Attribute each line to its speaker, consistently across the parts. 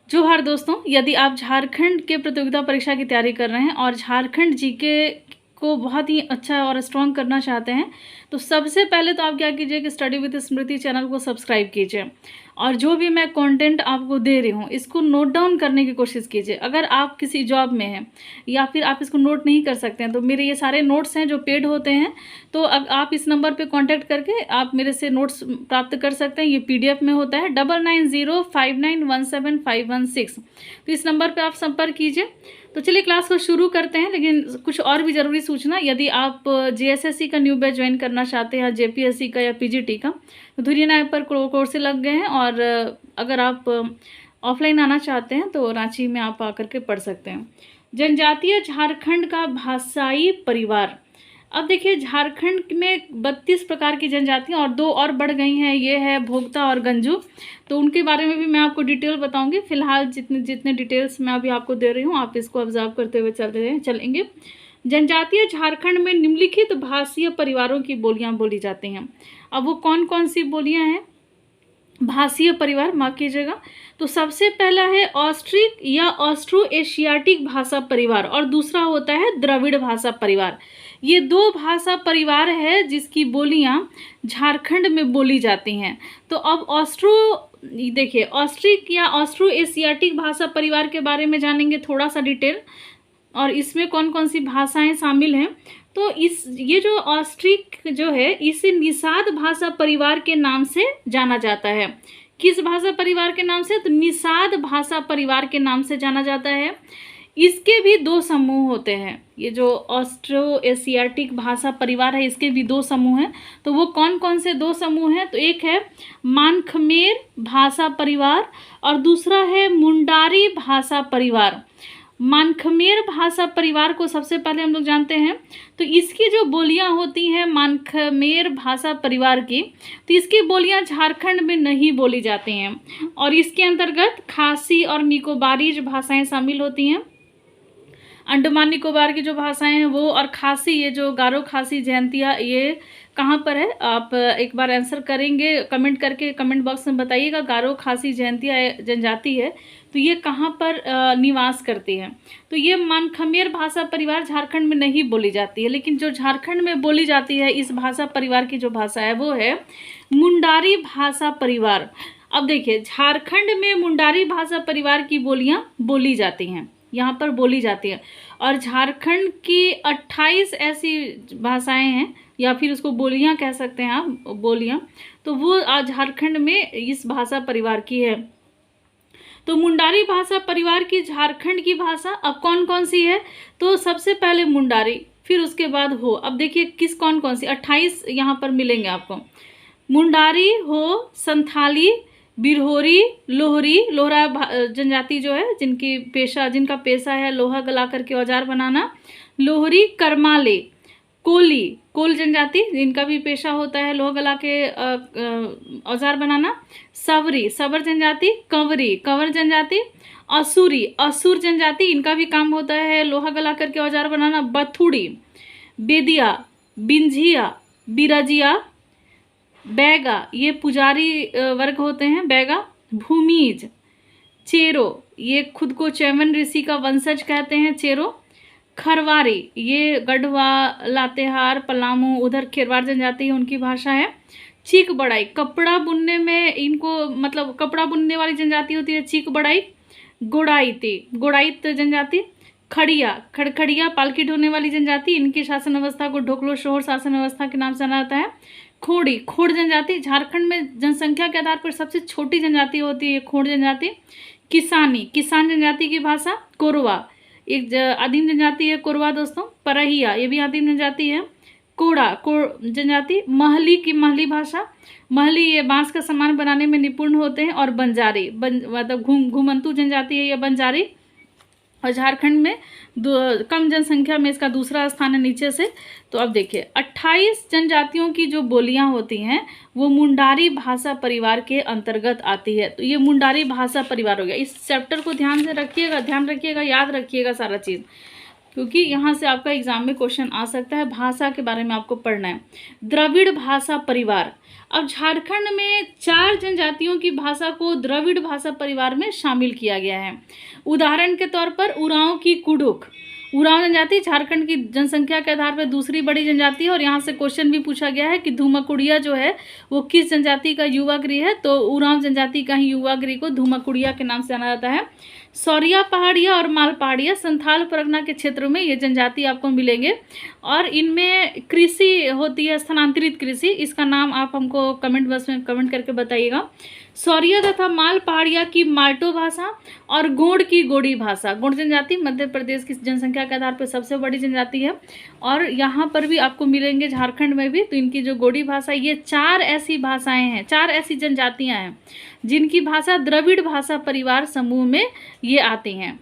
Speaker 1: जोहार दोस्तों, यदि आप झारखंड के प्रतियोगिता परीक्षा की तैयारी कर रहे हैं और झारखंड जीके को बहुत ही अच्छा और स्ट्रॉन्ग करना चाहते हैं, तो सबसे पहले तो आप क्या कीजिए कि स्टडी विद स्मृति चैनल को सब्सक्राइब कीजिए और जो भी मैं कंटेंट आपको दे रही हूँ इसको नोट डाउन करने की कोशिश कीजिए। अगर आप किसी जॉब में हैं या फिर आप इसको नोट नहीं कर सकते हैं तो मेरे ये सारे नोट्स हैं जो पेड होते हैं, तो आप इस नंबर पे कांटेक्ट करके आप मेरे से नोट्स प्राप्त कर सकते हैं। ये PDF में होता है 9905917516। तो इस नंबर पे आप संपर्क कीजिए। तो चलिए क्लास को शुरू करते हैं, लेकिन कुछ और भी ज़रूरी सूचना, यदि आप JSSC का न्यू बैच ज्वाइन करना चाहते हैं, JPSC का या PGT का, तो धुरियन ऐप पर कोर्सेज लग गए हैं। और अगर आप ऑफलाइन आना चाहते हैं तो रांची में आप आकर के पढ़ सकते हैं। जनजातीय झारखंड का भाषाई परिवार। अब देखिए, झारखंड में 32 प्रकार की जनजातियां और 2 और बढ़ गई हैं, ये है भोगता और गंजू। तो उनके बारे में भी मैं आपको डिटेल बताऊंगी। फिलहाल जितने डिटेल्स मैं अभी आपको दे रही हूँ आप इसको ऑब्जर्व करते हुए चलेंगे। जनजातीय झारखंड में निम्नलिखित भाषीय परिवारों की बोलियां बोली जाती हैं। अब वो कौन कौन सी बोलियां हैं भाषीय परिवार, माफ कीजिएगा। तो सबसे पहला है ऑस्ट्रिक या ऑस्ट्रो एशियाटिक भाषा परिवार और दूसरा होता है द्रविड़ भाषा परिवार। ये 2 भाषा परिवार है जिसकी बोलियां झारखंड में बोली जाती हैं। तो अब देखिए, ऑस्ट्रिक या ऑस्ट्रो एशियाटिक भाषा परिवार के बारे में जानेंगे थोड़ा सा डिटेल, और इसमें कौन कौन सी भाषाएं शामिल हैं। तो ये जो ऑस्ट्रिक जो है इसे निषाद भाषा परिवार के नाम से जाना जाता है। किस भाषा परिवार के नाम से? तो निषाद भाषा परिवार के नाम से जाना जाता है। इसके भी 2 समूह होते हैं। ये जो ऑस्ट्रो एशियाटिक भाषा परिवार है इसके भी 2 समूह हैं। तो वो कौन कौन से 2 समूह हैं? तो एक है मानखमेर भाषा परिवार और दूसरा है मुंडारी भाषा परिवार। मानखमेर भाषा परिवार को सबसे पहले हम लोग जानते हैं। तो इसकी जो बोलियां होती हैं मानखमेर भाषा परिवार की, तो इसकी बोलियां झारखंड में नहीं बोली जाती हैं और इसके अंतर्गत खासी और निकोबारी भाषाएं शामिल होती हैं। अंडमान निकोबार की जो भाषाएं हैं वो, और खासी, ये जो गारो खासी जयंतिया, ये कहाँ पर है? आप एक बार आंसर करेंगे कमेंट करके, कमेंट बॉक्स में बताइएगा। गारो खासी जयंतिया जनजाति है तो ये कहाँ पर निवास करती है। तो ये मानखमेर भाषा परिवार झारखंड में नहीं बोली जाती है, लेकिन जो झारखंड में बोली जाती है इस भाषा परिवार की जो भाषा है वो है मुंडारी भाषा परिवार। अब देखिए, झारखंड में मुंडारी भाषा परिवार की बोलियां बोली जाती हैं, यहाँ पर बोली जाती है। और झारखंड की 28 ऐसी भाषाएं हैं, या फिर उसको बोलियां कह सकते हैं आप, बोलियां, तो वो झारखंड में इस भाषा परिवार की है। तो मुंडारी भाषा परिवार की झारखंड की भाषा अब कौन कौन सी है? तो सबसे पहले मुंडारी, फिर उसके बाद हो। अब देखिए कौन कौन सी 28 यहाँ पर मिलेंगे आपको। मुंडारी, हो, संथाली, बिरहोरी, लोहरा जनजाति जो है जिनका पेशा है लोहा गला करके औजार बनाना। लोहरी, करमाले, कोल जनजाति जिनका भी पेशा होता है लोहा गला के औजार बनाना। सबर जनजाति। कंवर जनजाति। असुर जनजाति, इनका भी काम होता है लोहा गला करके औजार बनाना। बथुड़ी, बेदिया, बिंझिया, बिरजिया, बैगा, ये पुजारी वर्ग होते हैं, बैगा। भूमिज, चेरो, ये खुद को चैमन ऋषि का वंशज कहते हैं, चेरो। खरवारी, ये गढ़वा, लातेहार, पलामू, उधर खेरवार जनजाति है, उनकी भाषा है। चीक बड़ाई, कपड़ा बुनने में इनको, मतलब कपड़ा बुनने वाली जनजाति होती है चीक बड़ाई। गोड़ाइत जनजाति। खड़खड़िया, पालकी ढोने वाली जनजाति, इनकी शासन व्यवस्था को ढोकलो शोहर शासन व्यवस्था के नाम से जाना जाता है। खोड़ जनजाति, झारखंड में जनसंख्या के आधार पर सबसे छोटी जनजाति होती है खोड़ जनजाति। किसान जनजाति की भाषा। कोरवा, एक आदिम जनजाति है कोरवा दोस्तों। परहिया, ये भी आदिम जनजाति है। कोड़ जनजाति। महली भाषा। महली, ये बांस का सामान बनाने में निपुण होते हैं। और बंजारी, मतलब घुमंतु जनजाति है ये बंजारी, और झारखंड में कम जनसंख्या में इसका दूसरा स्थान है नीचे से। तो अब देखिए 28 जनजातियों की जो बोलियां होती हैं वो मुंडारी भाषा परिवार के अंतर्गत आती है। तो ये मुंडारी भाषा परिवार हो गया। इस चैप्टर को ध्यान रखिएगा, याद रखिएगा सारा चीज़, क्योंकि यहाँ से आपका एग्जाम में क्वेश्चन आ सकता है, भाषा के बारे में आपको पढ़ना है। द्रविड़ भाषा परिवार। अब झारखंड में 4 जनजातियों की भाषा को द्रविड़ भाषा परिवार में शामिल किया गया है। उदाहरण के तौर पर उरांव की कुडुक। उरांव जनजाति झारखंड की जनसंख्या के आधार पर दूसरी बड़ी जनजाति है, और यहाँ से क्वेश्चन भी पूछा गया है कि धूमाकुड़िया जो है वो किस जनजाति का युवा गृह है, तो उरांव जनजाति का ही युवा गृह को धूमाकुड़िया के नाम से जाना जाता है। सौरिया पहाड़िया और माल पहाड़िया संथाल परगना के क्षेत्र में ये जनजाति आपको मिलेंगे, और इनमें कृषि होती है, स्थानांतरित कृषि। इसका नाम आप हमको कमेंट बॉक्स में कमेंट करके बताइएगा। सौरिया तथा माल पहाड़िया की माल्टो भाषा और गोंड की गोड़ी भाषा। गोंड जनजाति मध्य प्रदेश की जनसंख्या के आधार पर सबसे बड़ी जनजाति है, और यहाँ पर भी आपको मिलेंगे झारखंड में भी। तो इनकी जो गोड़ी भाषा, ये 4 ऐसी भाषाएं हैं, 4 ऐसी जनजातियां हैं जिनकी भाषा द्रविड़ भाषा परिवार समूह में ये आती हैं।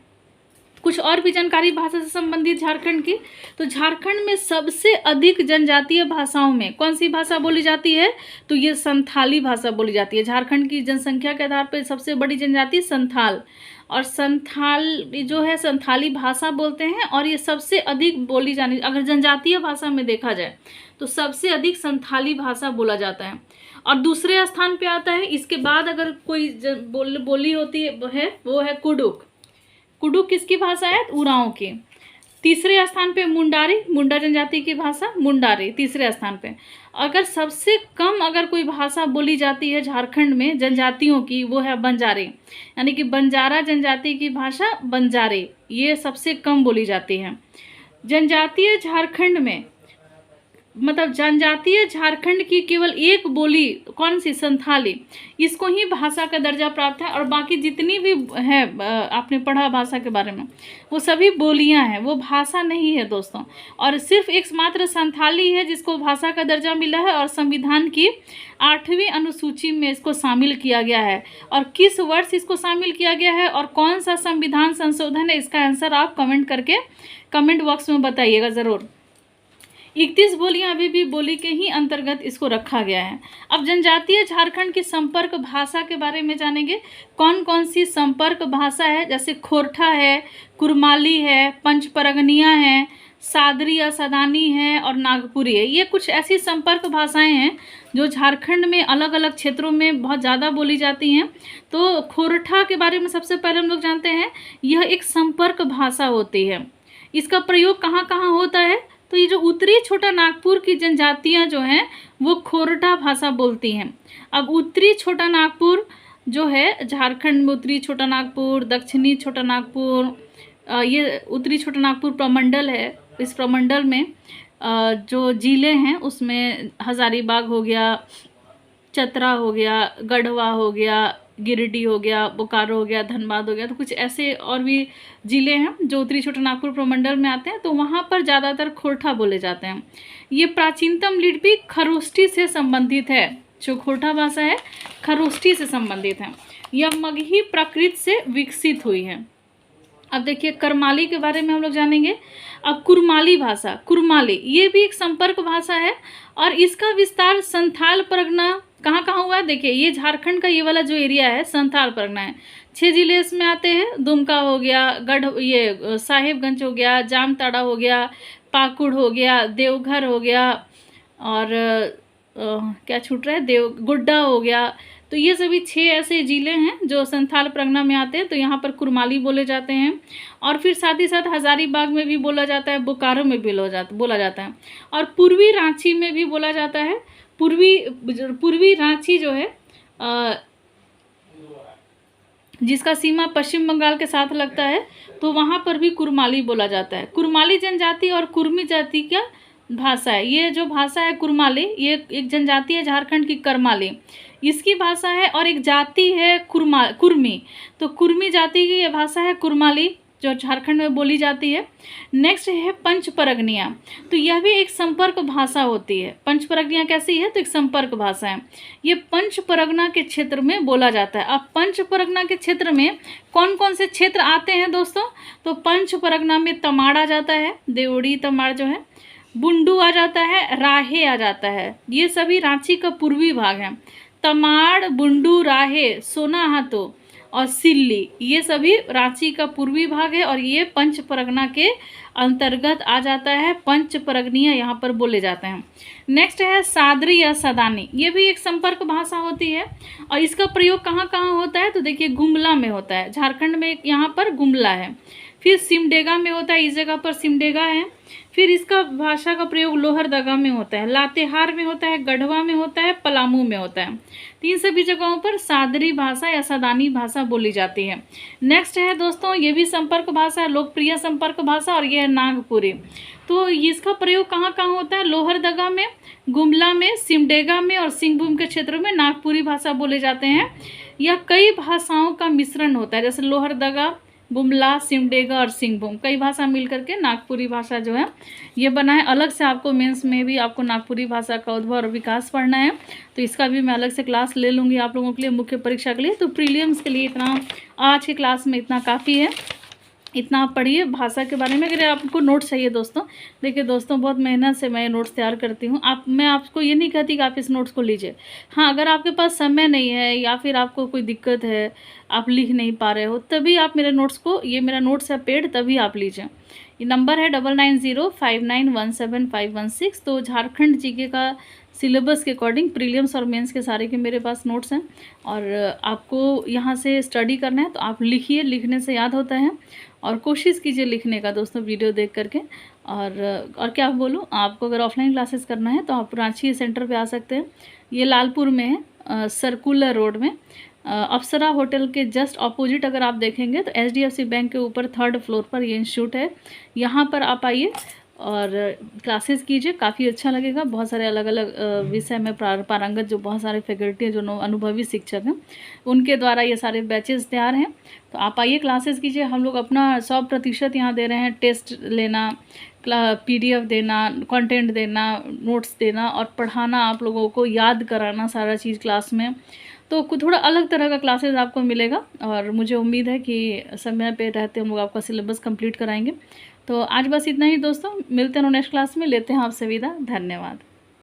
Speaker 1: कुछ और भी जानकारी भाषा से संबंधित झारखंड की, तो झारखंड में सबसे अधिक जनजातीय भाषाओं में कौन सी भाषा बोली जाती है, तो ये संथाली भाषा बोली जाती है। झारखंड की जनसंख्या के आधार पर सबसे बड़ी जनजाति संथाल, और संथाल जो है संथाली भाषा बोलते हैं, और ये सबसे अधिक बोली जानी, अगर जनजातीय भाषा में देखा जाए तो सबसे अधिक संथाली भाषा बोला जाता है, और दूसरे स्थान पे आता है। इसके बाद अगर कोई बोली होती है वो है कुडुक। कुडुक किसकी भाषा है, उरांव की। तीसरे स्थान पे मुंडारी, मुंडा जनजाति की भाषा मुंडारी तीसरे स्थान पे। अगर सबसे कम अगर कोई भाषा बोली जाती है झारखंड में जनजातियों की, वो है बंजारे, यानी कि बंजारा जनजाति की भाषा बंजारे, ये सबसे कम बोली जाती है। जनजातीय झारखंड में, मतलब जनजातीय झारखंड की केवल एक बोली कौन सी, संथाली, इसको ही भाषा का दर्जा प्राप्त है, और बाकी जितनी भी है आपने पढ़ा भाषा के बारे में वो सभी बोलियां हैं, वो भाषा नहीं है दोस्तों। और सिर्फ एकमात्र संथाली है जिसको भाषा का दर्जा मिला है, और संविधान की 8वीं अनुसूची में इसको शामिल किया गया है। और किस वर्ष इसको शामिल किया गया है और कौन सा संविधान संशोधन है, इसका आंसर आप कमेंट करके कमेंट बॉक्स में बताइएगा ज़रूर। 31 बोलियां अभी भी बोली के ही अंतर्गत इसको रखा गया है। अब जनजातीय झारखंड की संपर्क भाषा के बारे में जानेंगे। कौन कौन सी संपर्क भाषा है, जैसे खोरठा है, कुरमाली है, पंचपरगनिया है, सादरी या सदानी है, और नागपुरी है। ये कुछ ऐसी संपर्क भाषाएं हैं जो झारखंड में अलग अलग क्षेत्रों में बहुत ज़्यादा बोली जाती हैं। तो खोरठा के बारे में सबसे पहले हम लोग जानते हैं, यह एक संपर्क भाषा होती है। इसका प्रयोग कहाँ कहाँ होता है, तो ये जो उत्तरी छोटा नागपुर की जनजातियां जो हैं वो खोरठा भाषा बोलती हैं। अब उत्तरी छोटा नागपुर जो है झारखंड में, उत्तरी छोटा नागपुर, दक्षिणी छोटा नागपुर, ये उत्तरी छोटा नागपुर प्रमंडल है। इस प्रमंडल में जो जिले हैं उसमें हजारीबाग हो गया, चतरा हो गया, गढ़वा हो गया, गिरिडीह हो गया, बोकारो हो गया, धनबाद हो गया, तो कुछ ऐसे और भी जिले हैं जो उत्तरी छोटा नागपुर प्रमंडल में आते हैं। तो वहाँ पर ज़्यादातर खोरठा बोले जाते हैं। ये प्राचीनतम लिपि खरोष्ठी से संबंधित है। जो खोरठा भाषा है खरोष्ठी से संबंधित है। यह मगही प्रकृति से विकसित हुई है। अब देखिए करमाली के बारे में हम लोग जानेंगे। अब कुरमाली भाषा, कुरमाली ये भी एक संपर्क भाषा है, और इसका विस्तार संथाल परगना कहाँ कहाँ हुआ है। देखिए ये झारखंड का ये वाला जो एरिया है संथाल परगना है। 6 जिले इसमें आते हैं, दुमका हो गया, ये साहेबगंज हो गया, जामताड़ा हो गया, पाकुड़ हो गया, देवघर हो गया, और क्या छूट रहा है, गुड्डा हो गया। तो ये सभी 6 ऐसे जिले हैं जो संथाल परगना में आते हैं। तो यहाँ पर कुरमाली बोले जाते हैं, और फिर साथ ही साथ हजारीबाग में भी बोला जाता है, बोकारो में भी बोला जाता है, और पूर्वी रांची में भी बोला जाता है। पूर्वी रांची जो है जिसका सीमा पश्चिम बंगाल के साथ लगता है, तो वहाँ पर भी कुरमाली बोला जाता है। कुरमाली जनजाति और कुर्मी जाति का भाषा है। ये जो भाषा है कुरमाली, ये एक जनजाति है झारखंड की करमाली, इसकी भाषा है, और एक जाति है कुर्मी। तो कुर्मी जाति की ये भाषा है कुरमाली, जो झारखंड में बोली जाती है। नेक्स्ट है पंचपरगनिया। तो यह भी एक संपर्क भाषा होती है। पंचपरगनिया कैसी है, तो एक संपर्क भाषा है। ये पंचपरगना के क्षेत्र में बोला जाता है। अब पंचपरगना के क्षेत्र में कौन कौन से क्षेत्र आते हैं दोस्तों, तो पंचपरगना में तमाड़ आ जाता है, देवड़ी तमाड़ जो है, बुंडू आ जाता है, राहे आ जाता है। ये सभी रांची का पूर्वी भाग है। तमाड़, बुंडू, राहे, सोनाहातू और सिल्ली, ये सभी रांची का पूर्वी भाग है और ये पंच परगना के अंतर्गत आ जाता है। पंच परगनीय यहाँ पर बोले जाते हैं। नेक्स्ट है सादरी या सदानी, ये भी एक संपर्क भाषा होती है और इसका प्रयोग कहाँ कहाँ होता है तो देखिए गुमला में होता है, झारखंड में यहाँ पर गुमला है। फिर सिमडेगा में होता है, इस जगह पर सिमडेगा है। फिर इसका भाषा का प्रयोग लोहरदगा में होता है, लातेहार में होता है, गढ़वा में होता है, पलामू में होता है। तीन सभी जगहों पर सादरी भाषा या सदानी भाषा बोली जाती है। नेक्स्ट है दोस्तों, ये भी संपर्क भाषा है, लोकप्रिय संपर्क भाषा, और ये है नागपुरी। तो इसका प्रयोग कहाँ कहाँ होता है, लोहरदगा में, गुमला में, सिमडेगा में और सिंहभूम के क्षेत्रों में नागपुरी भाषा बोले जाते हैं। यह कई भाषाओं का मिश्रण होता है, जैसे लोहरदगा, गुमला, सिमडेगा और सिंहभूम, कई भाषा मिल करके नागपुरी भाषा जो है ये बना है। अलग से आपको मेंस में भी आपको नागपुरी भाषा का उद्भव और विकास पढ़ना है, तो इसका भी मैं अलग से क्लास ले लूँगी आप लोगों के लिए, मुख्य परीक्षा के लिए। तो प्रीलिम्स के लिए इतना आज की क्लास में इतना काफ़ी है, इतना आप पढ़िए भाषा के बारे में। अगर आपको नोट्स चाहिए दोस्तों, देखिए दोस्तों बहुत मेहनत से मैं नोट्स तैयार करती हूँ। मैं आपको ये नहीं कहती कि आप इस नोट्स को लीजिए, हाँ अगर आपके पास समय नहीं है या फिर आपको कोई दिक्कत है, आप लिख नहीं पा रहे हो, तभी आप मेरे नोट्स को, ये मेरा नोट्स है पेड, तभी आप लीजिए। ये नंबर है 9905917516। तो झारखंड जीके का सिलेबस के अकॉर्डिंग प्रीलिम्स और मेंस के सारे के मेरे पास नोट्स हैं और आपको यहाँ से स्टडी करना है तो आप लिखिए, लिखने से याद होता है और कोशिश कीजिए लिखने का दोस्तों वीडियो देख करके। और क्या बोलूँ, आपको अगर ऑफलाइन क्लासेस करना है तो आप रांची सेंटर पे आ सकते हैं। ये लालपुर में है, सर्कुलर रोड में, अप्सरा होटल के जस्ट ऑपोजिट अगर आप देखेंगे तो HDFC बैंक के ऊपर 3rd फ्लोर पर ये इंस्टीट्यूट है। यहाँ पर आप आइए और क्लासेस कीजिए, काफ़ी अच्छा लगेगा। बहुत सारे अलग अलग विषय में पारंगत जो बहुत सारे फैकल्टी हैं, जो अनुभवी शिक्षक हैं, उनके द्वारा ये सारे बैचेस तैयार हैं। तो आप आइए क्लासेस कीजिए। हम लोग अपना 100% यहाँ दे रहे हैं। टेस्ट लेना, PDF देना, कंटेंट देना, नोट्स देना और पढ़ाना, आप लोगों को याद कराना सारा चीज़ क्लास में। तो थोड़ा अलग तरह का क्लासेस आपको मिलेगा और मुझे उम्मीद है कि समय पे रहते हम लोग आपका सिलेबस कंप्लीट कराएंगे। तो आज बस इतना ही दोस्तों, मिलते हैं नेक्स्ट क्लास में, लेते हैं आपसे विदा, धन्यवाद।